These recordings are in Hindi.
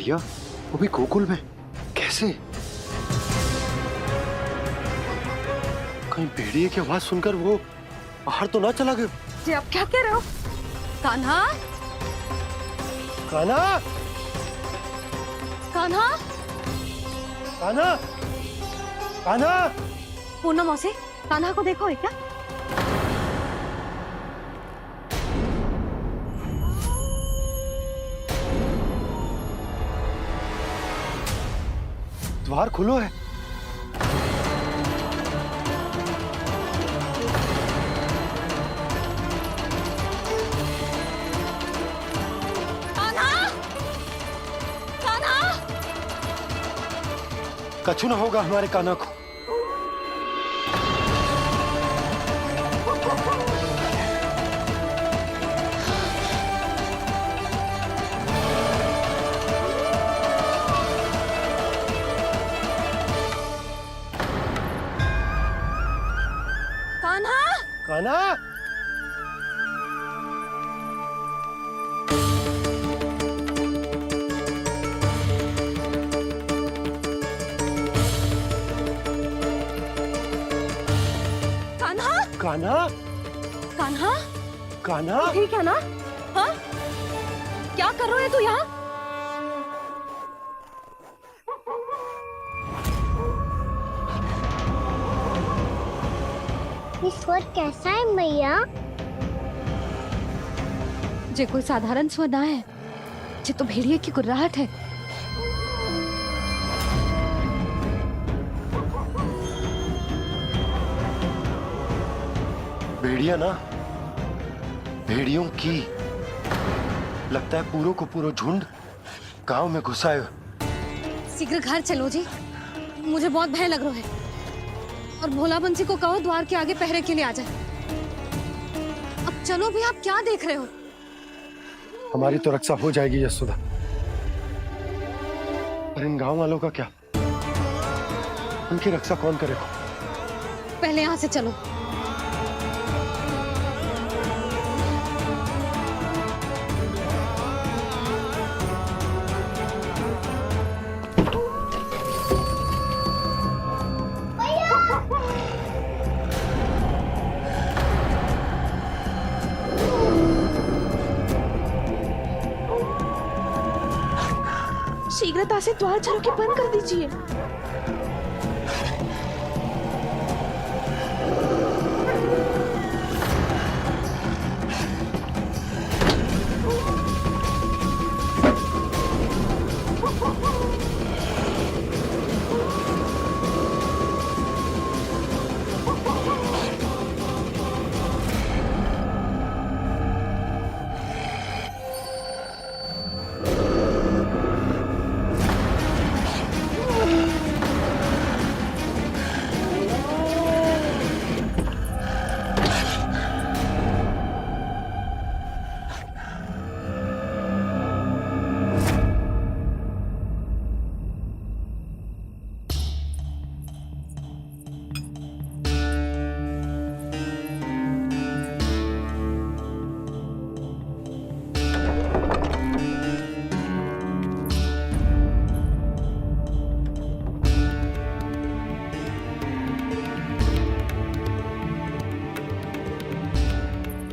भेड़िया, वो भी गोकुल में, कैसे? कहीं भेड़िए की आवाज सुनकर वो बाहर तो ना चला गया? जी आप क्या कह रहे हो? कान्हा, कान्हा, कान्हा, कान्हा, कान्हा। पूनम मौसी, कान्हा को देखो है क्या? द्वार खुलो है। कछु ना होगा हमारे कान्हा को। कान्हा, कान्हा, कान्हा, कान्हा, कान्हा। ठीक है ना? हाँ? क्या कर रहे हो तू यहाँ? ये स्वर कैसा है मैया? जे कोई साधारण स्वर ना है, जे तो भेड़िए की गुर्राहट है। भेड़िया ना, भेड़ियों की। लगता है पूरो को पूरो झुंड गांव में घुसा है। शीघ्र घर चलो जी, मुझे बहुत भय लग रहा है। और भोला बंसी को कहो द्वार के आगे पहरे के लिए आ जाए। अब चलो भी, आप क्या देख रहे हो? हमारी तो रक्षा हो जाएगी यशोदा, पर इन गांव वालों का क्या? उनकी रक्षा कौन करेगा? पहले यहाँ से चलो। शीघ्रता से द्वार चारों के बंद कर दीजिए।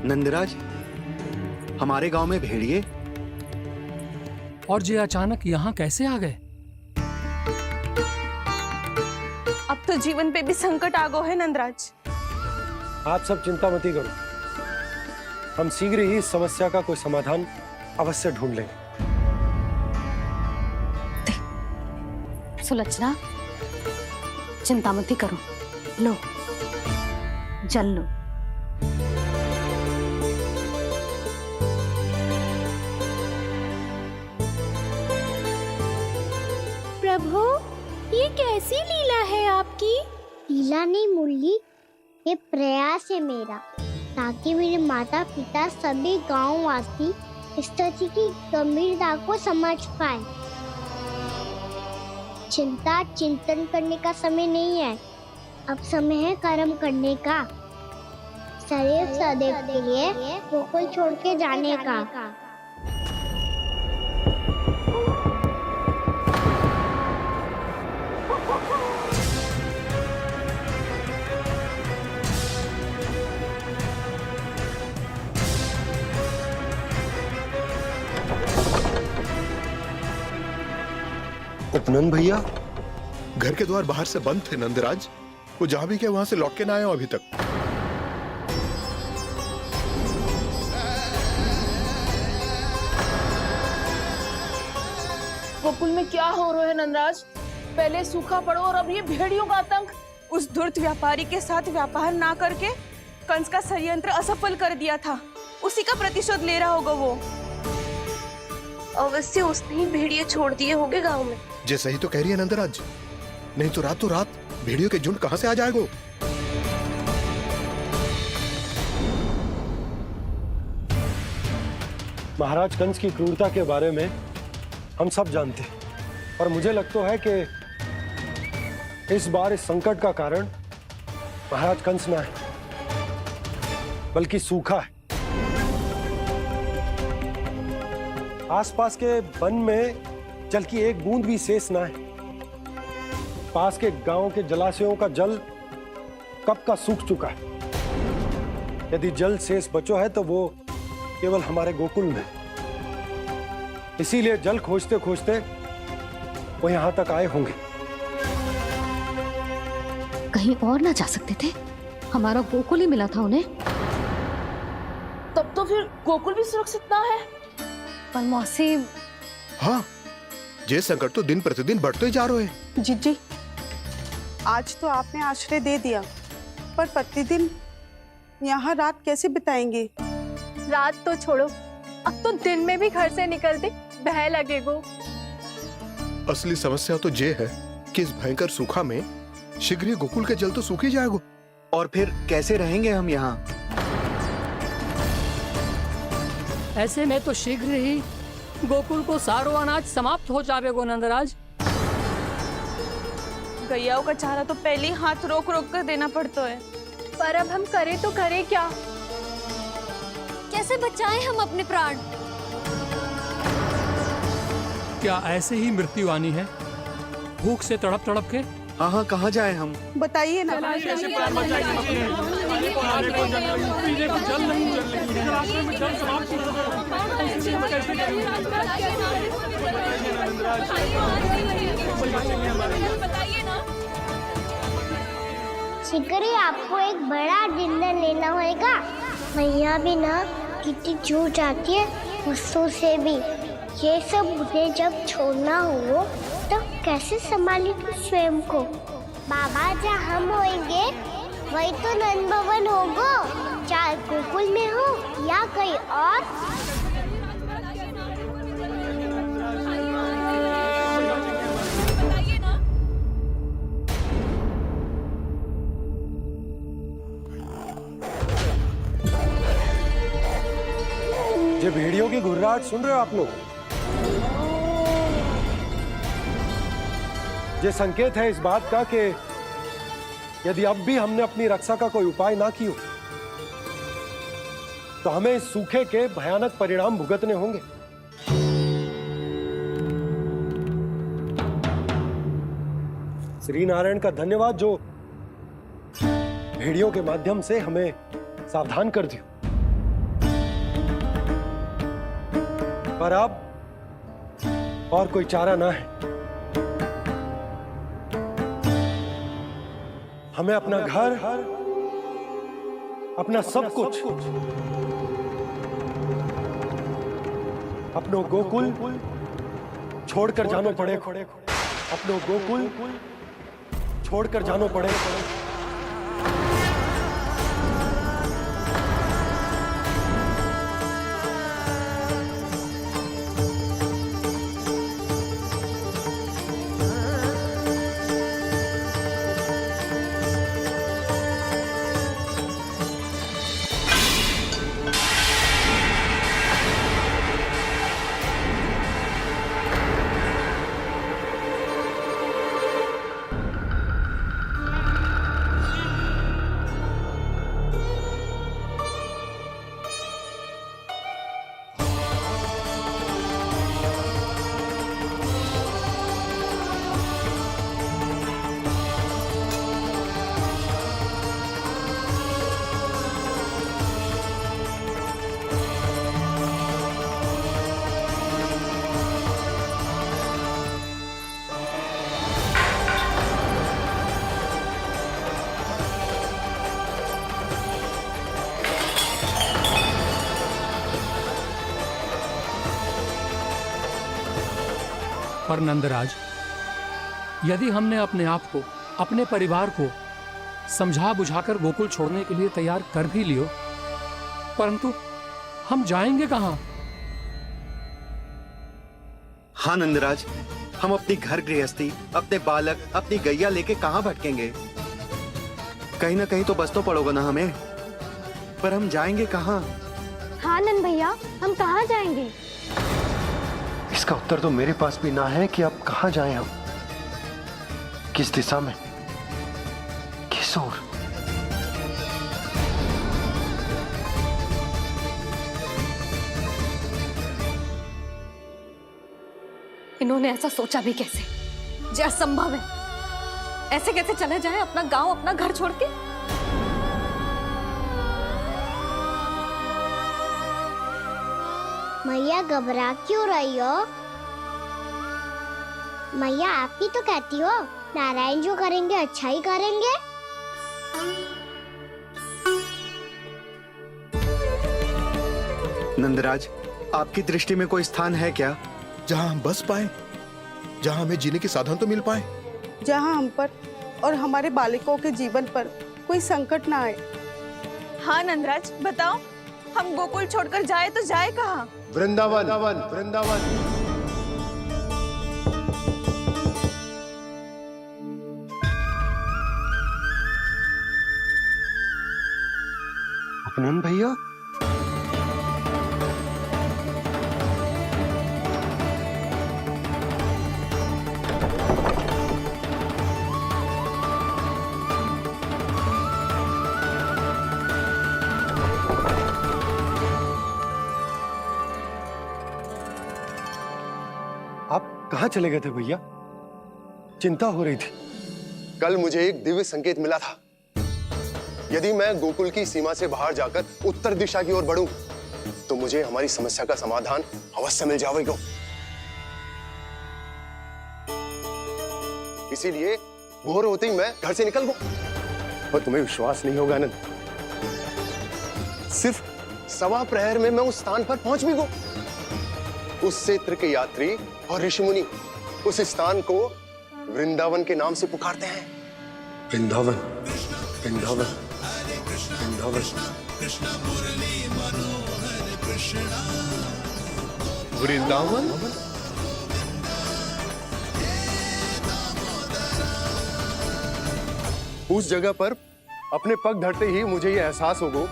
नंदराज, हमारे गांव में भेड़िए और ये अचानक यहाँ कैसे आ गए? अब तो जीवन पे भी संकट आ गो है नंदराज। आप सब चिंता मत करो, हम शीघ्र ही इस समस्या का कोई समाधान अवश्य ढूंढ लेंगे। सुलक्षणा, चिंता मत करो, लो जल लो। प्रभु, ये कैसी लीला है आपकी? लीला नहीं मुरली, ये प्रयास है मेरा, ताकि मेरे माता पिता सभी गांव वासी स्थिति की गंभीरता को समझ पाए। चिंता चिंतन करने का समय नहीं है, अब समय है कर्म करने का, सदैव सदैव के लिए गोकुल छोड़ के जाने का। उपनंद भैया, घर के द्वार बाहर से बंद थे नंदराज। वो जहां भी गए वहां से लौट के ना आए हो अभी तक। गोकुल में क्या हो रहा है नंदराज? पहले सूखा पड़ो और अब ये भेड़ियों का आतंक। उस धूर्त व्यापारी के साथ व्यापार ना करके कंस का षड्यंत्र असफल कर दिया था। उसी का प्रतिशोध ले रहा होगा वो। अवश्य उसने ही भेड़िए छोड़ दिए होंगे गांव में। जैसा ही तो कह रही है नंदराज, नहीं तो रात भेड़ियों के झुंड कहां से आ जाएगा? महाराज कंस की क्रूरता के बारे में हम सब जानते हैं और मुझे लगता है कि इस बार इस संकट का कारण महाराज कंस ना है बल्कि सूखा है। आसपास के वन में जल की एक बूंद भी शेष ना है। पास के गांव के जलाशयों का जल कब का सूख चुका है। यदि जल शेष बचो है तो वो केवल हमारे गोकुल में। इसीलिए जल खोजते खोजते वो यहां तक आए होंगे। कहीं और ना जा सकते थे? हमारा गोकुल ही मिला था उन्हें। तब तो फिर गोकुल भी सुरक्षित ना है। पर मौसी, हाँ, ये संकट तो दिन प्रतिदिन बढ़ते जा रहे हैं। जीजी, आज तो आपने आश्रय दे दिया, पर प्रतिदिन यहाँ रात कैसे बिताएंगे? रात तो छोड़ो, अब तो दिन में भी घर से निकलते भय लगेगो। असली समस्या तो ये है कि इस भयंकर सूखा में शीघ्र ही गोकुल के जल तो सूख ही जाएगा। और फिर कैसे रहेंगे हम यहाँ? ऐसे में तो शीघ्र ही गोकुल को सारो अनाज समाप्त हो जाएगो नंदराज। गैयाओं का चारा तो पहले ही हाथ रोक रोक कर देना पड़ता है। पर अब हम करें तो करें क्या? कैसे बचाएं हम अपने प्राण? क्या ऐसे ही मृत्यु आनी है, भूख से तड़प तड़प के? हाँ हाँ, कहाँ जाए हम? बताइए ना। शीघ्र ही आपको एक बड़ा डिनर लेना होगा। मैया भी ना कितनी जूझ आती है गुस्सों से भी। ये सब उन्हें जब छोड़ना हो तो कैसे संभाली तू स्वयं को? बाबा जहाँ हम होंगे वही तो नंद भवन होगा, चाहे गोकुल में हो या कहीं और। ये भेड़ियों की घुर्राहट सुन रहे हो आप लोग? ये संकेत है इस बात का कि यदि अब भी हमने अपनी रक्षा का कोई उपाय ना किया तो हमें इस सूखे के भयानक परिणाम भुगतने होंगे। श्री नारायण का धन्यवाद जो भेड़ियों के माध्यम से हमें सावधान कर दिया। पर अब और कोई चारा ना है। हमें अपना घर, अपना सब कुछ, अपनो गोकुल छोड़कर जानो पड़े। अपनो गोकुल छोड़कर जानो पड़े। पर नंदराज, यदि हमने अपने आप को, अपने परिवार को समझा बुझाकर गोकुल छोड़ने के लिए तैयार कर भी लियो, परंतु हम जाएंगे कहां? हाँ नंदराज, हम अपनी घर गृहस्थी, अपने बालक, अपनी गैया लेके कहाँ भटकेंगे? कहीं ना कहीं तो बस तो पड़ोगा ना हमें, पर हम जाएंगे कहाँ? हाँ नंद भैया, हम कहाँ जाएंगे? इसका उत्तर तो मेरे पास भी ना है कि अब कहाँ जाएं हम, किस दिशा में, किस ओर। इन्होंने ऐसा सोचा भी कैसे, जो असंभव है। ऐसे कैसे चले जाए अपना गांव, अपना घर छोड़ के? मैया घबरा क्यों रही हो? मैया आप ही तो कहती हो नारायण जो करेंगे अच्छा ही करेंगे। नंदराज, आपकी दृष्टि में कोई स्थान है क्या जहां हम बस पाए, जहां हमें जीने के साधन तो मिल पाए, जहाँ हम पर और हमारे बालकों के जीवन पर कोई संकट ना आए। हाँ नंदराज, बताओ, हम गोकुल छोड़कर जाए तो जाए कहाँ? वृंदावन, वृंदावन। उपनंद भैया, आप कहाँ चले गए थे भैया? चिंता हो रही थी। कल मुझे एक दिव्य संकेत मिला था। यदि मैं गोकुल की सीमा से बाहर जाकर उत्तर दिशा की ओर बढ़ूं, तो मुझे हमारी समस्या का समाधान अवश्य मिल जाएगा। इसीलिए भोर होते ही मैं घर से निकल गया। और तुम्हें विश्वास नहीं होगा आनंद, सिर्फ 1.25 प्रहर में मैं उस स्थान पर पहुंच भी गया। उस क्षेत्र के यात्री और ऋषिमुनि उस स्थान को वृंदावन के नाम से पुकारते हैं। वृंदावन, वृंदावन, वृंदावन। वृंदावन? उस जगह पर अपने पग धरते ही मुझे यह एहसास होगा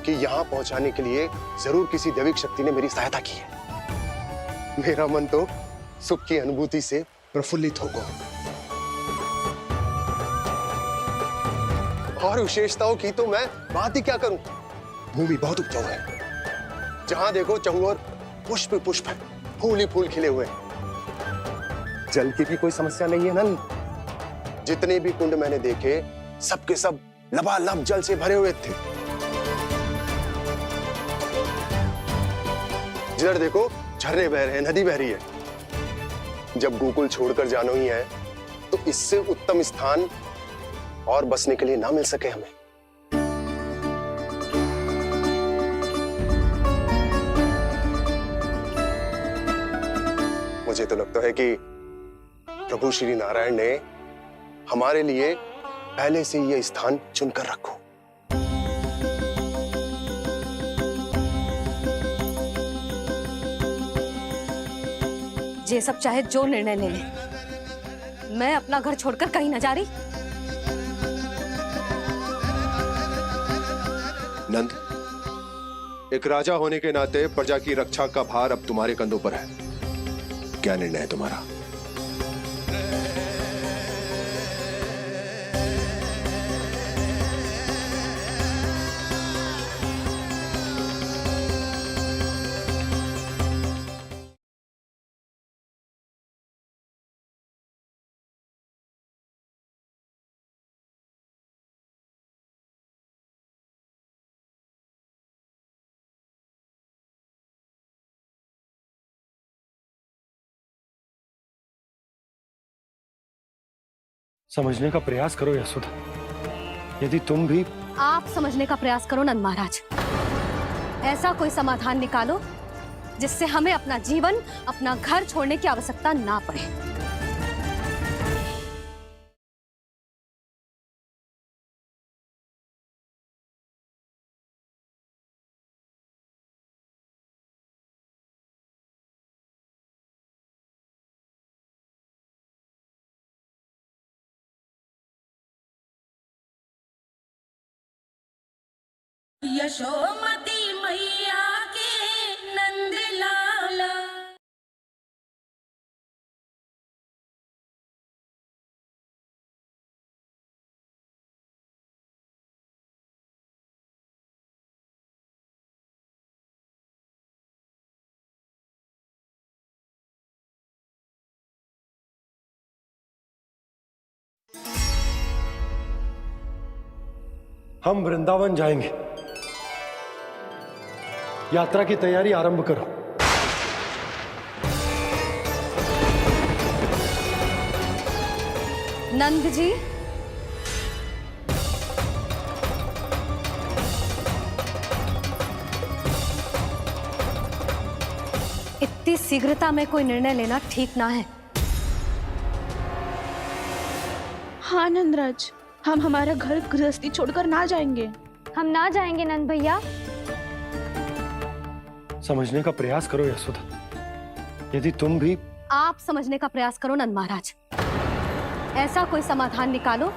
कि यहां पहुंचाने के लिए जरूर किसी दैविक शक्ति ने मेरी सहायता की है। मेरा मन तो सुख की अनुभूति से प्रफुल्लित होगा। और विशेषताओं की तो मैं बात ही क्या करूं। भूमि बहुत उपजाऊ है, जहां देखो चहुओर पुष्प पुष्प है, फूल ही फूल खिले हुए हैं। जल की भी कोई समस्या नहीं है नंद। जितने भी कुंड मैंने देखे, सबके सब लबालब जल से भरे हुए थे। जिधर देखो झरने बह रहे हैं, नदी बह रही है। जब गोकुल छोड़कर जाना ही है, तो इससे उत्तम स्थान और बसने के लिए ना मिल सके हमें। मुझे तो लगता है कि प्रभु श्री नारायण ने हमारे लिए पहले से यह स्थान चुनकर रखो। ये सब चाहे जो निर्णय ले ले, मैं अपना घर छोड़कर कहीं न जा रही। नंद, एक राजा होने के नाते प्रजा की रक्षा का भार अब तुम्हारे कंधों पर है। क्या निर्णय है तुम्हारा? समझने का प्रयास करो यशोदा। यदि तुम भी आप समझने का प्रयास करो नंद महाराज। ऐसा कोई समाधान निकालो जिससे हमें अपना जीवन, अपना घर छोड़ने की आवश्यकता ना पड़े। यशोमती मैया के नंद लाला। हम वृंदावन जाएंगे। यात्रा की तैयारी आरंभ करो। नंद जी, इतनी शीघ्रता में कोई निर्णय लेना ठीक ना है। हाँ नंदराज, हम हमारा घर गृहस्थी छोड़कर ना जाएंगे। हम ना जाएंगे नंद भैया। समझने का प्रयास करो यशोदा। यदि तुम भी आप समझने का प्रयास करो नंद महाराज। ऐसा कोई समाधान निकालो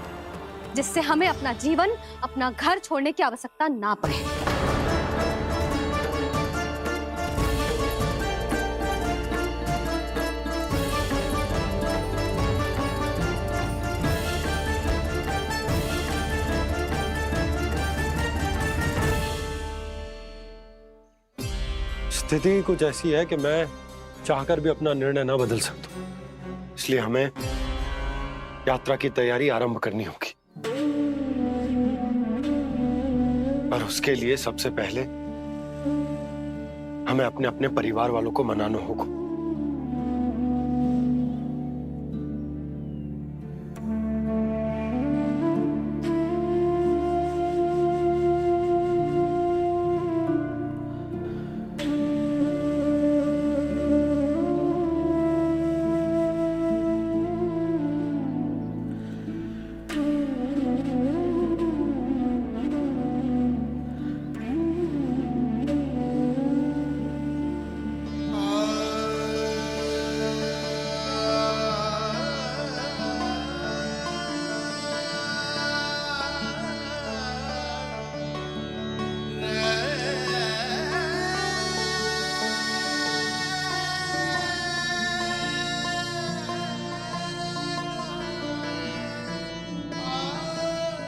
जिससे हमें अपना जीवन, अपना घर छोड़ने की आवश्यकता ना पड़े। स्थिति कुछ ऐसी है कि मैं चाहकर भी अपना निर्णय न बदल सकता, इसलिए हमें यात्रा की तैयारी आरंभ करनी होगी। और उसके लिए सबसे पहले हमें अपने अपने परिवार वालों को मनाना होगा।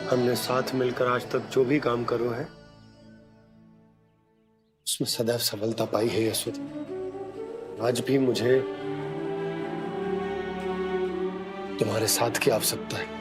हमने साथ मिलकर आज तक जो भी काम करो है उसमें सदैव सफलता पाई है यशोदा। आज भी मुझे तुम्हारे साथ की आवश्यकता है।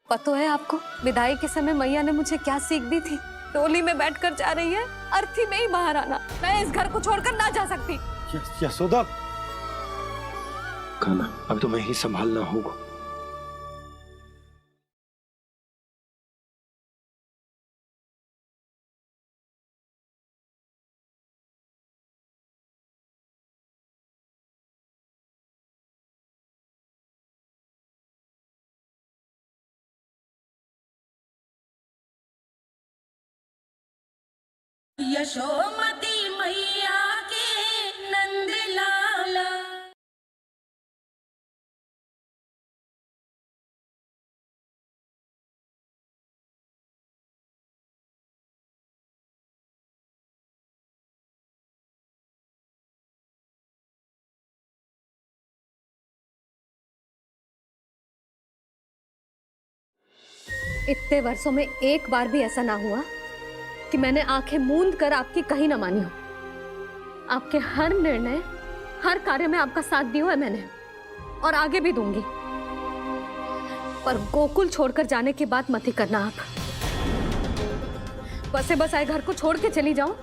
पता है आपको विदाई के समय मैया ने मुझे क्या सीख दी थी? टोली में बैठकर जा रही है, अर्थी में ही बाहर आना। मैं इस घर को छोड़कर ना जा सकती। यशोदा, खाना अब तुम्हें ही संभालना होगा। यशोमती मैया के नंद लाला। इतने वर्षों में एक बार भी ऐसा ना हुआ कि मैंने आंखें मूंद कर आपकी कहीं ना मानी हो। आपके हर निर्णय, हर कार्य में आपका साथ दिया है मैंने, और आगे भी दूंगी। पर गोकुल छोड़कर जाने की बात मत ही करना आप। बसे बस आए घर को छोड़ के चली जाओ